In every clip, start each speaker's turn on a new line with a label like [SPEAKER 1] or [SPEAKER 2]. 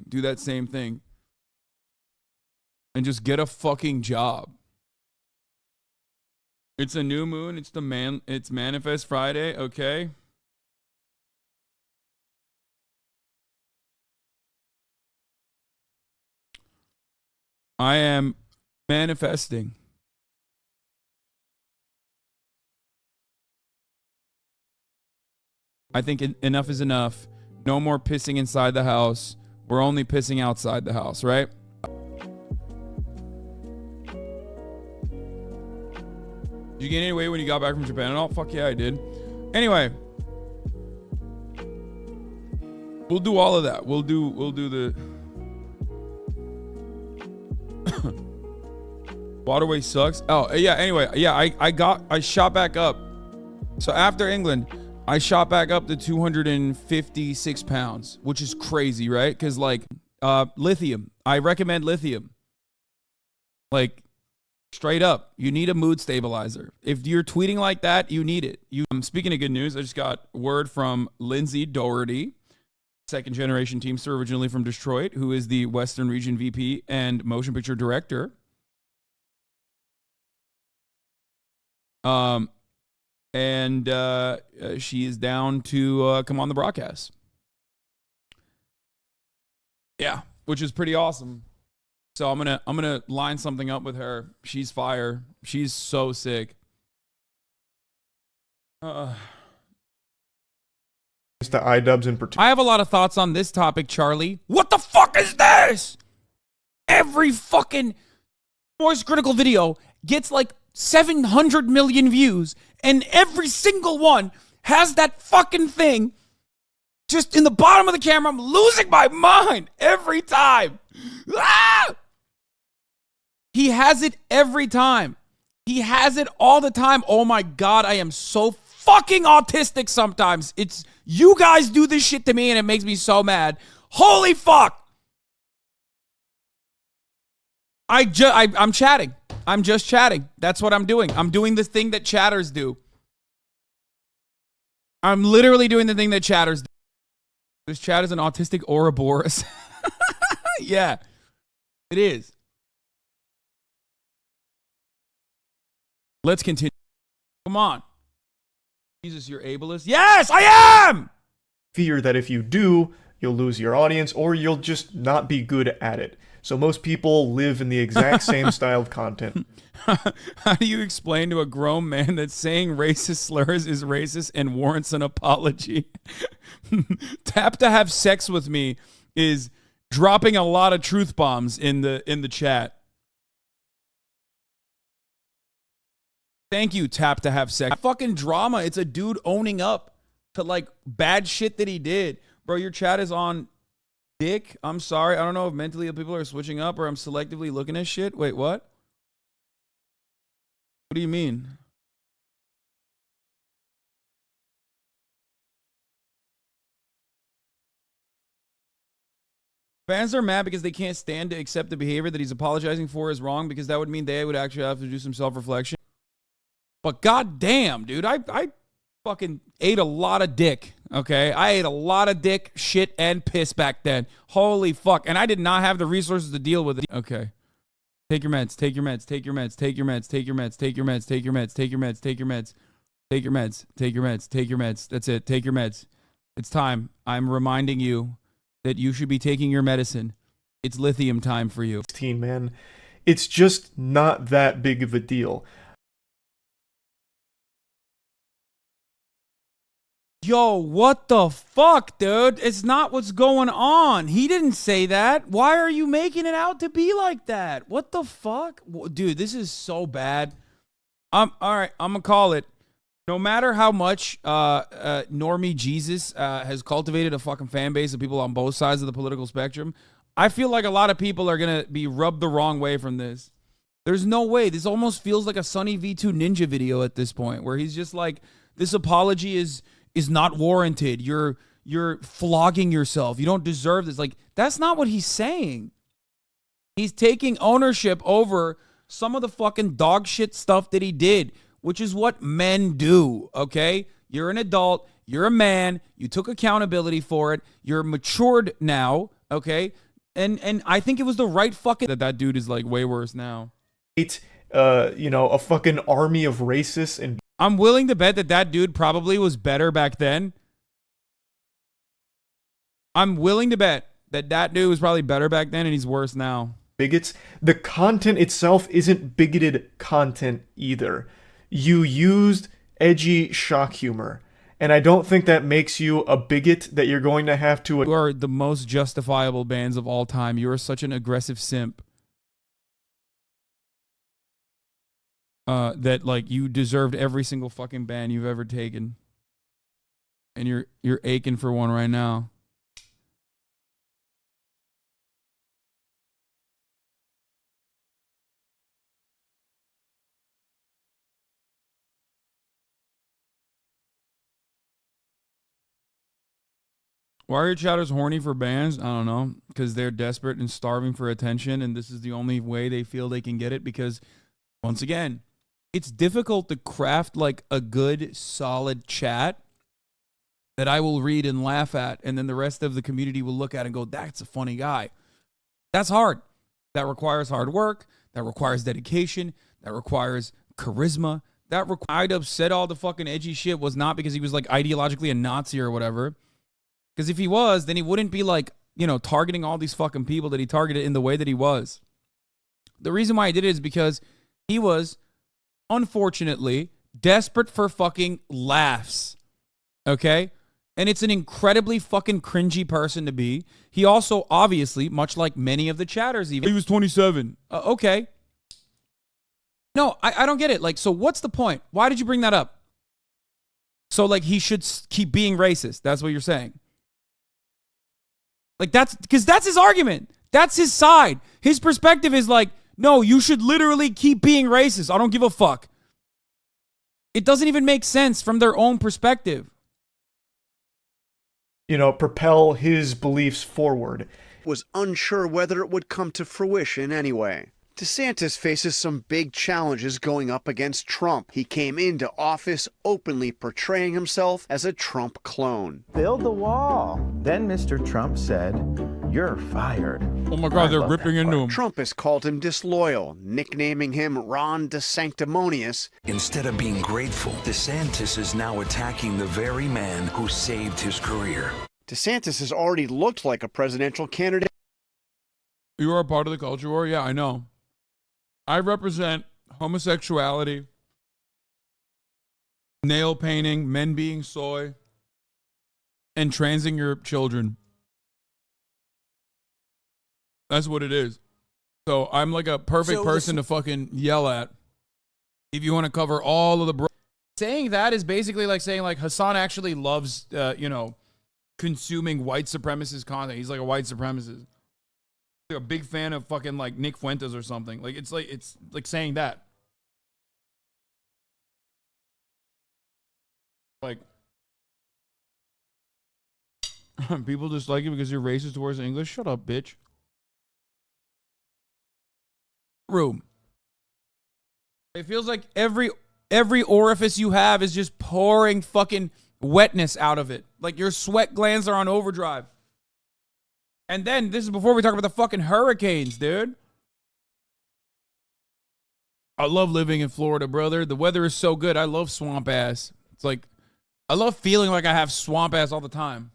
[SPEAKER 1] do that same thing. And just get a fucking job. It's a new moon. It's Manifest Friday. Okay. I am manifesting. I think enough is enough. No more pissing inside the house. We're only pissing outside the house, right? Did you gain any weight when you got back from Japan and all? Fuck yeah, I did. Anyway. We'll do all of that. We'll do the waterway sucks. Oh, yeah, anyway. Yeah, I shot back up. So after England, I shot back up to 256 pounds, which is crazy, right? Because, like, lithium. I recommend lithium. Like, straight up, you need a mood stabilizer. If you're tweeting like that, you need it. Speaking of good news, I just got word from Lindsay Doherty, second-generation Teamster, originally from Detroit, who is the Western Region VP and motion picture director. And she is down to come on the broadcast. Yeah, which is pretty awesome. So I'm gonna line something up with her. She's fire. She's so sick.
[SPEAKER 2] The iDubbbz in particular.
[SPEAKER 1] I have a lot of thoughts on this topic, Charlie. What the fuck is this? Every fucking Moist Critical video gets like 700 million views, and every single one has that fucking thing just in the bottom of the camera. I'm losing my mind every time. Ah! He has it every time. He has it all the time. Oh my God, I am so fucking autistic sometimes. It's you guys do this shit to me and it makes me so mad. Holy fuck. I'm chatting. I'm just chatting. That's what I'm doing. I'm doing this thing that chatters do. I'm literally doing the thing that chatters do. This chat is an autistic Ouroboros. Yeah, it is. Let's continue. Come on. Jesus, you're ableist? Yes, I am!
[SPEAKER 2] Fear that if you do, you'll lose your audience or you'll just not be good at it. So most people live in the exact same style of content.
[SPEAKER 1] How do you explain to a grown man that saying racist slurs is racist and warrants an apology? Tap to have sex with me is dropping a lot of truth bombs in the chat. Thank you, Tap to have sex. Fucking drama. It's a dude owning up to like bad shit that he did. Bro, your chat is on dick. I'm sorry. I don't know if mentally people are switching up or I'm selectively looking at shit. Wait, what? What do you mean? Fans are mad because they can't stand to accept the behavior that he's apologizing for is wrong, because that would mean they would actually have to do some self-reflection. But goddamn, dude, I fucking ate a lot of dick, okay? I ate a lot of dick, shit, and piss back then. Holy fuck. And I did not have the resources to deal with it. Okay. Take your meds, take your meds, take your meds, take your meds, take your meds, take your meds, take your meds, take your meds, take your meds, take your meds, take your meds, take your meds. That's it. Take your meds. It's time. I'm reminding you that you should be taking your medicine. It's lithium time for you.
[SPEAKER 2] Man, it's just not that big of a deal.
[SPEAKER 1] Yo, what the fuck, dude? It's not what's going on. He didn't say that. Why are you making it out to be like that? What the fuck? Dude, this is so bad. All right, I'm going to call it. No matter how much Normie Jesus has cultivated a fucking fan base of people on both sides of the political spectrum, I feel like a lot of people are going to be rubbed the wrong way from this. There's no way. This almost feels like a Sunny V2 Ninja video at this point, where he's just like, this apology is not warranted. You're flogging yourself. You don't deserve this. Like, that's not what he's saying. He's taking ownership over some of the fucking dog shit stuff that he did, which is what men do, okay? You're an adult. You're a man. You took accountability for it. You're matured now, okay? And I think it was the right fucking that dude is like way worse now.
[SPEAKER 2] You know, a fucking army of racists, and
[SPEAKER 1] I'm willing to bet that dude probably was better back then. I'm willing to bet that dude was probably better back then and he's worse now.
[SPEAKER 2] bigots. The content itself isn't bigoted content either. You used edgy shock humor, and I don't think that makes you a bigot that you're going to have to...
[SPEAKER 1] You are the most justifiable bands of all time. You are such an aggressive simp. That like you deserved every single fucking ban you've ever taken. And you're aching for one right now. Why are your chatters horny for bans? I don't know. Because they're desperate and starving for attention, and this is the only way they feel they can get it. Because, once again, it's difficult to craft like a good, solid chat that I will read and laugh at, and then the rest of the community will look at and go, that's a funny guy. That's hard. That requires hard work. That requires dedication. That requires charisma. iDubbbz said all the fucking edgy shit was not because he was like ideologically a Nazi or whatever. Because if he was, then he wouldn't be like, you know, targeting all these fucking people that he targeted in the way that he was. The reason why he did it is because he was, unfortunately, desperate for fucking laughs. Okay? And it's an incredibly fucking cringy person to be. He also, obviously, much like many of the chatters even... He was 27. Okay. No, I don't get it. Like, so what's the point? Why did you bring that up? So, like, he should keep being racist. That's what you're saying. Like, that's... Because that's his argument. That's his side. His perspective is like, no, you should literally keep being racist. I don't give a fuck. It doesn't even make sense from their own perspective.
[SPEAKER 2] You know, propel his beliefs forward.
[SPEAKER 3] Was unsure whether it would come to fruition anyway. DeSantis faces some big challenges going up against Trump. He came into office openly portraying himself as a Trump clone.
[SPEAKER 4] Build the wall. Then Mr. Trump said, "You're fired."
[SPEAKER 1] Oh my God, they're ripping into him.
[SPEAKER 3] Trump has called him disloyal, nicknaming him Ron DeSanctimonious.
[SPEAKER 5] Instead of being grateful, DeSantis is now attacking the very man who saved his career.
[SPEAKER 3] DeSantis has already looked like a presidential candidate.
[SPEAKER 1] You are a part of the culture war? Yeah, I know. I represent homosexuality, nail painting, men being soy, and transing your children. That's what it is. So I'm like a perfect person to fucking yell at if you want to cover all of the... Saying that is basically like saying like Hasan actually loves, you know, consuming white supremacist content. He's like a white supremacist. A big fan of fucking like Nick Fuentes or something. Like it's like saying that. Like people just like you because you're racist towards English. Shut up, bitch. Room. It feels like every orifice you have is just pouring fucking wetness out of it. Like your sweat glands are on overdrive. And then, this is before we talk about the fucking hurricanes, dude. I love living in Florida, brother. The weather is so good. I love swamp ass. It's like, I love feeling like I have swamp ass all the time.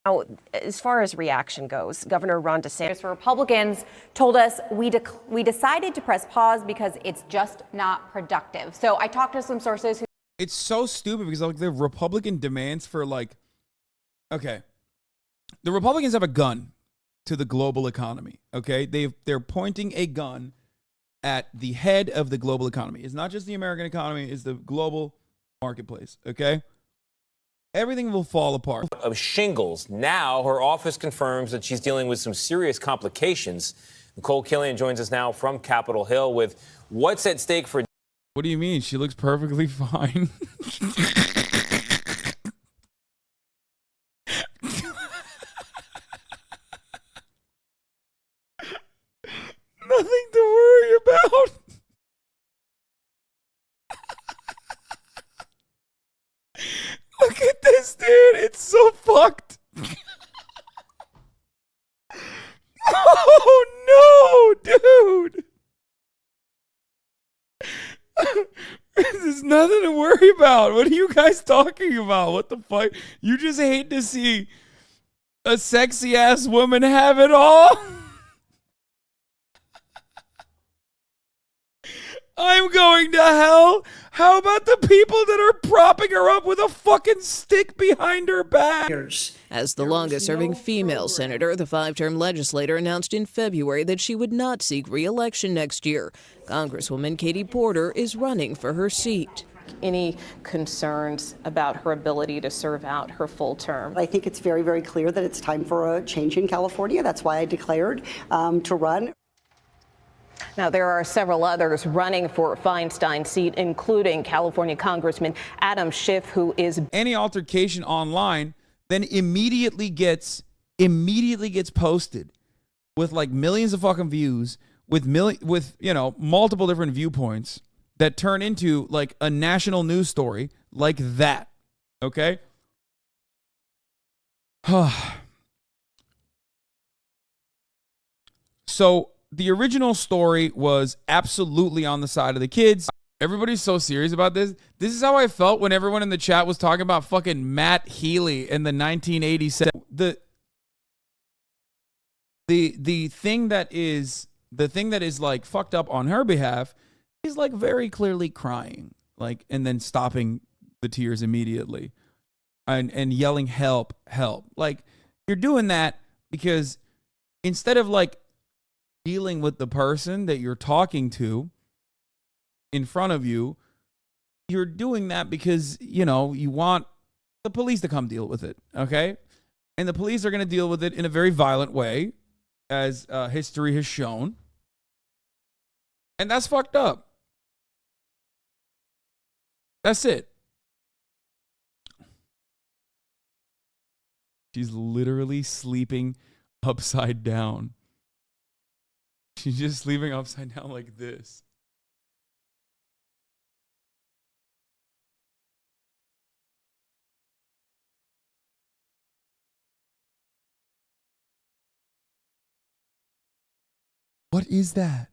[SPEAKER 6] Now, as far as reaction goes, Governor Ron DeSantis...
[SPEAKER 7] Republicans told us we decided to press pause because it's just not productive. So I talked to some sources who...
[SPEAKER 1] It's so stupid because like the Republican demands for like... Okay, the Republicans have a gun to the global economy, okay? They're pointing a gun at the head of the global economy. It's not just the American economy, it's the global marketplace, okay? Everything will fall apart.
[SPEAKER 8] Of shingles. Now her office confirms that she's dealing with some serious complications. Nicole Killian joins us now from Capitol Hill with what's at stake for...
[SPEAKER 1] What do you mean? She looks perfectly fine. Nothing to worry about. Look at this, dude. It's so fucked. Oh no, dude. There's nothing to worry about. What are you guys talking about? What the fuck? You just hate to see a sexy ass woman have it all? I'm going to hell. How about the people that are propping her up with a fucking stick behind her back?
[SPEAKER 9] As the longest-serving female senator, the five-term legislator announced in February that she would not seek re-election next year. Congresswoman Katie Porter is running for her seat.
[SPEAKER 10] Any concerns about her ability to serve out her full term?
[SPEAKER 11] I think it's very, very clear that it's time for a change in California. That's why I declared to run.
[SPEAKER 10] Now, there are several others running for Feinstein's seat, including California Congressman Adam Schiff, who is...
[SPEAKER 1] Any altercation online then immediately gets posted with like millions of fucking views, with multiple different viewpoints that turn into like a national news story like that. Okay? So the original story was absolutely on the side of the kids. Everybody's so serious about this. This is how I felt when everyone in the chat was talking about fucking Matt Healy in the 1987. The thing that is like fucked up on her behalf is like very clearly crying, like, and then stopping the tears immediately and yelling help, help. Like, you're doing that because instead of like dealing with the person that you're talking to in front of you, you're doing that because, you want the police to come deal with it, okay? And the police are going to deal with it in a very violent way, as history has shown. And that's fucked up. That's it. She's literally sleeping upside down. She's just sleeping upside down like this. What is that?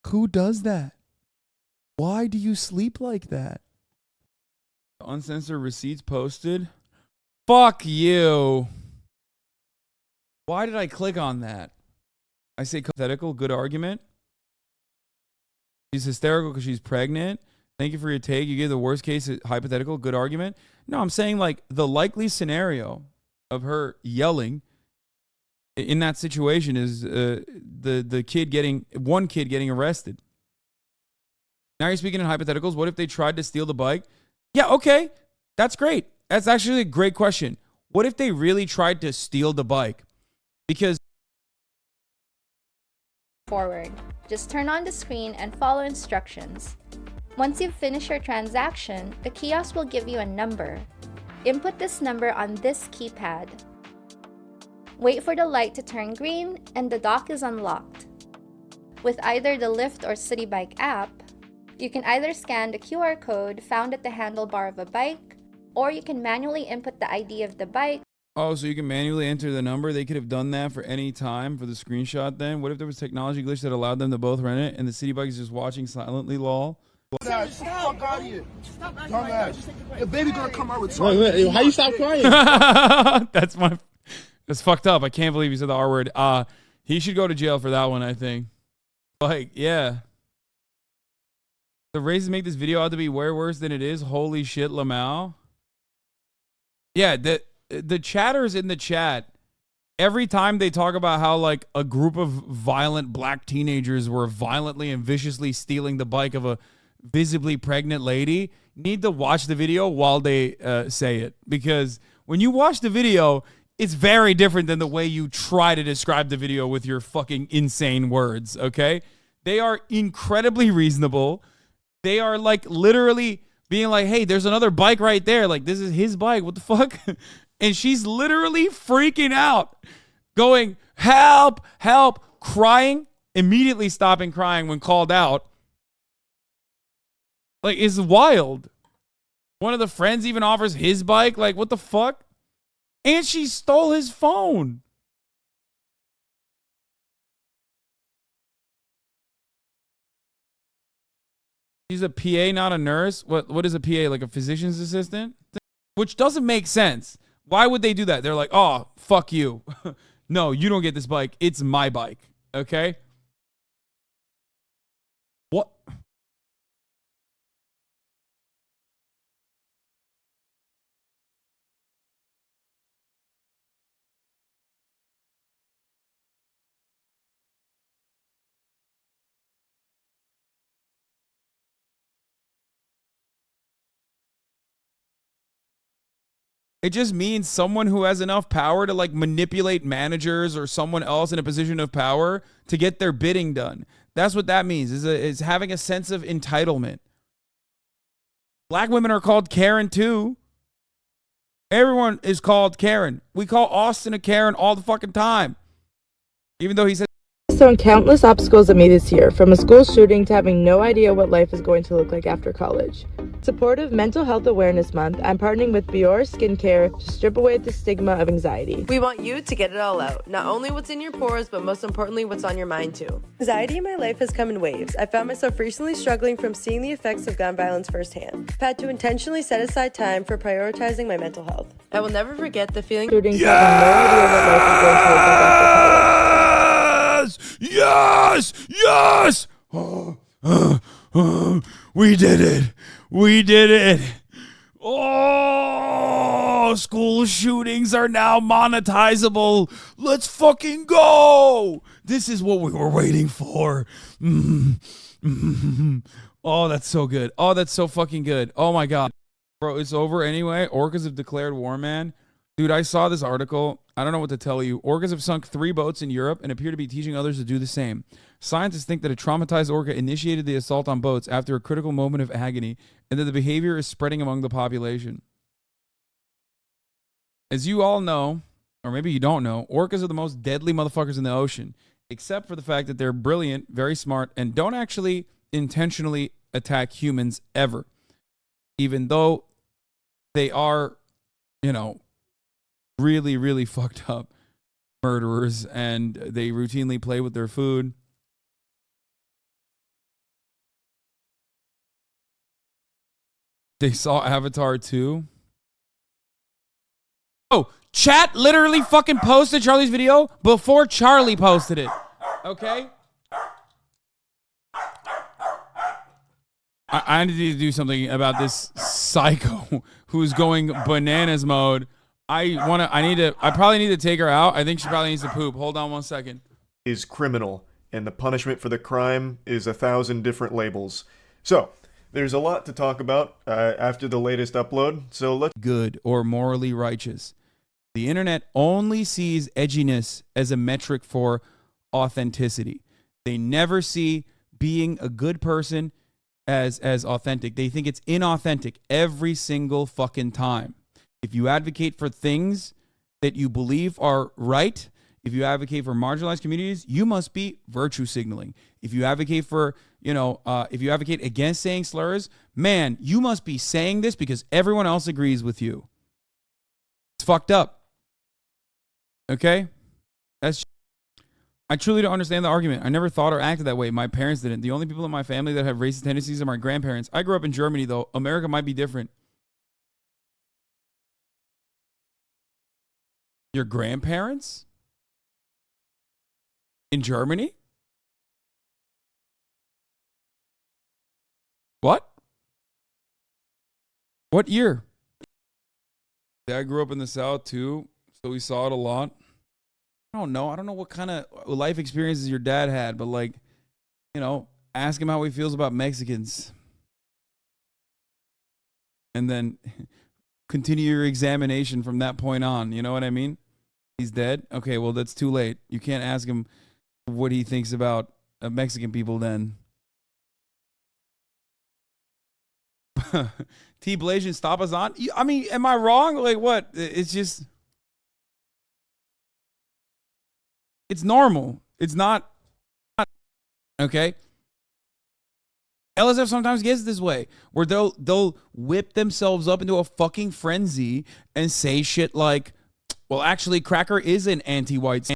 [SPEAKER 1] Who does that? Why do you sleep like that? Uncensored receipts posted. Fuck you. Why did I click on that? I say hypothetical, good argument. She's hysterical because she's pregnant. Thank you for your take. You gave the worst case hypothetical, good argument. No, I'm saying like the likely scenario of her yelling in that situation is one kid getting arrested. Now you're speaking in hypotheticals. What if they tried to steal the bike? Yeah, okay. That's great. That's actually a great question. What if they really tried to steal the bike? Because
[SPEAKER 12] forward. Just turn on the screen and follow instructions. Once you've finished your transaction, the kiosk will give you a number. Input this number on this keypad. Wait for the light to turn green and the dock is unlocked. With either the Lyft or City Bike app, you can either scan the QR code found at the handlebar of a bike, or you can manually input the ID of the bike.
[SPEAKER 1] Oh, so you can manually enter the number? They could have done that for any time for the screenshot then? What if there was technology glitch that allowed them to both rent it and the City Bike is just watching silently, lol?
[SPEAKER 13] Stop. Fuck out of here. Dumbass. Your baby gonna come out with
[SPEAKER 14] Wait, how you stop crying?
[SPEAKER 1] That's fucked up. I can't believe you said the R word. He should go to jail for that one, I think. Like, yeah. The racists make this video out to be way worse than it is. Holy shit, Lamau. Yeah, the chatters in the chat, every time they talk about how like a group of violent black teenagers were violently and viciously stealing the bike of a visibly pregnant lady, need to watch the video while they say it. Because when you watch the video, it's very different than the way you try to describe the video with your fucking insane words, okay? They are incredibly reasonable. They are like literally being like, hey, there's another bike right there. Like, this is his bike. What the fuck? And she's literally freaking out, going, help, help, crying, immediately stopping crying when called out. Like, it's wild. One of the friends even offers his bike. Like, what the fuck? And she stole his phone. She's a PA, not a nurse. What is a PA? Like a physician's assistant? Which doesn't make sense. Why would they do that? They're like, oh, fuck you. No, you don't get this bike. It's my bike. Okay? What? It just means someone who has enough power to like manipulate managers or someone else in a position of power to get their bidding done. That's what that means, is having a sense of entitlement. Black women are called Karen too. Everyone is called Karen. We call Austin a Karen all the fucking time. Even though he said
[SPEAKER 14] on countless obstacles at me this year, from a school shooting to having no idea what life is going to look like after college. Supportive Mental Health Awareness Month, I'm partnering with Bior Skincare to strip away the stigma of anxiety.
[SPEAKER 15] We want you to get it all out. Not only what's in your pores, but most importantly, what's on your mind too. Anxiety in my life has come in waves. I found myself recently struggling from seeing the effects of gun violence firsthand. I've had to intentionally set aside time for prioritizing my mental health. I will never forget the feeling.
[SPEAKER 1] Yes! Yes! We did it. We did it. Oh, school shootings are now monetizable. Let's fucking go. This is what we were waiting for. Oh, that's so good. Oh, that's so fucking good. Oh my God. Bro, it's over anyway. Orcas have declared war, man. Dude, I saw this article. I don't know what to tell you. Orcas have sunk 3 boats in Europe and appear to be teaching others to do the same. Scientists think that a traumatized orca initiated the assault on boats after a critical moment of agony, and that the behavior is spreading among the population. As you all know, or maybe you don't know, orcas are the most deadly motherfuckers in the ocean, except for the fact that they're brilliant, very smart, and don't actually intentionally attack humans ever. Even though they are, you know, really, really fucked up murderers, and they routinely play with their food. They saw Avatar 2. Oh, chat literally fucking posted Charlie's video before Charlie posted it. Okay? I need to do something about this psycho who's going bananas mode. I probably need to take her out. I think she probably needs to poop. Hold on 1 second.
[SPEAKER 2] Is criminal, and the punishment for the crime is 1,000 different labels. So, there's a lot to talk about after the latest upload. So let's
[SPEAKER 1] good or morally righteous. The internet only sees edginess as a metric for authenticity. They never see being a good person as authentic. They think it's inauthentic every single fucking time. If you advocate for things that you believe are right, if you advocate for marginalized communities, you must be virtue signaling. If you advocate for, if you advocate against saying slurs, man, you must be saying this because everyone else agrees with you. It's fucked up. Okay? I truly don't understand the argument. I never thought or acted that way. My parents didn't. The only people in my family that have racist tendencies are my grandparents. I grew up in Germany, though. America might be different. Your grandparents? In Germany? What? What year? I grew up in the South too, so we saw it a lot. I don't know. I don't know what kind of life experiences your dad had, but like, ask him how he feels about Mexicans. And then continue your examination from that point on. You know what I mean? He's dead? Okay, well, that's too late. You can't ask him what he thinks about Mexican people then. T. Blasian, stop us on. I mean, am I wrong? Like, what? It's just... It's normal. It's not... Okay? LSF sometimes gets this way, where they'll whip themselves up into a fucking frenzy and say shit like, well, actually, Cracker is an anti-white